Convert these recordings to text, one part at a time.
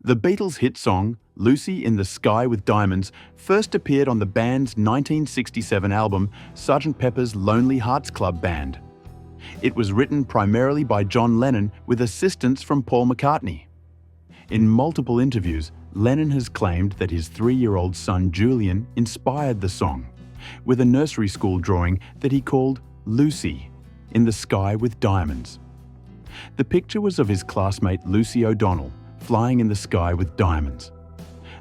The Beatles' hit song, Lucy in the Sky with Diamonds, first appeared on the band's 1967 album, Sgt. Pepper's Lonely Hearts Club Band. It was written primarily by John Lennon with assistance from Paul McCartney. In multiple interviews, Lennon has claimed that his 3-year-old son Julian inspired the song, with a nursery school drawing that he called Lucy in the Sky with Diamonds. The picture was of his classmate Lucy O'Donnell, flying in the sky with diamonds.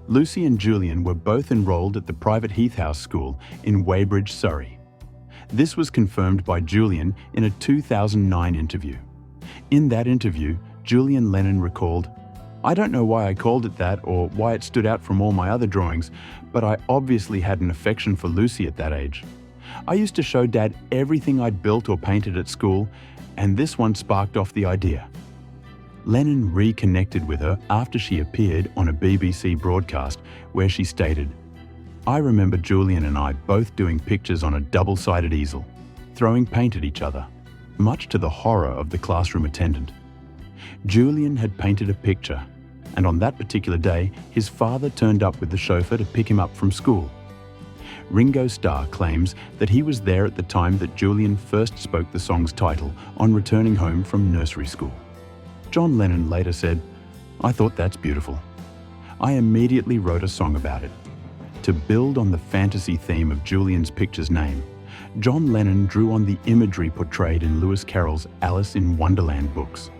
Lucy and Julian were both enrolled at the private Heath House School in Weybridge, Surrey. This was confirmed by Julian in a 2009 interview. In that interview, Julian Lennon recalled, "I don't know why I called it that or why it stood out from all my other drawings, but I obviously had an affection for Lucy at that age. I used to show Dad everything I'd built or painted at school, and this one sparked off the idea." Lennon reconnected with her after she appeared on a BBC broadcast where she stated, "I remember Julian and I both doing pictures on a double-sided easel, throwing paint at each other, much to the horror of the classroom attendant. Julian had painted a picture, and on that particular day, his father turned up with the chauffeur to pick him up from school." Ringo Starr claims that he was there at the time that Julian first spoke the song's title on returning home from nursery school. John Lennon later said, "I thought that's beautiful. I immediately wrote a song about it." To build on the fantasy theme of Julian's picture's name, John Lennon drew on the imagery portrayed in Lewis Carroll's Alice in Wonderland books.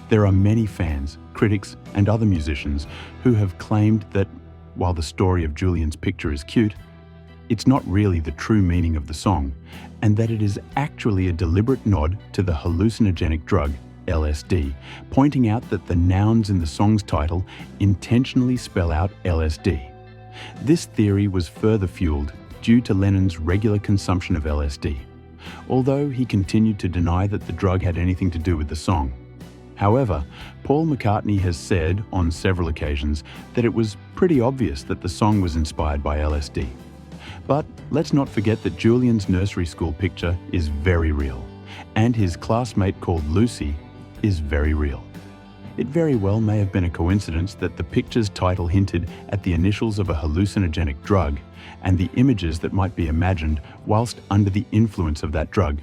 There are many fans, critics, and other musicians who have claimed that, while the story of Julian's picture is cute, it's not really the true meaning of the song, and that it is actually a deliberate nod to the hallucinogenic drug LSD, pointing out that the nouns in the song's title intentionally spell out LSD. This theory was further fueled due to Lennon's regular consumption of LSD, although he continued to deny that the drug had anything to do with the song. However, Paul McCartney has said on several occasions that it was pretty obvious that the song was inspired by LSD. But let's not forget that Julian's nursery school picture is very real, and his classmate called Lucy is very real. It very well may have been a coincidence that the picture's title hinted at the initials of a hallucinogenic drug and the images that might be imagined whilst under the influence of that drug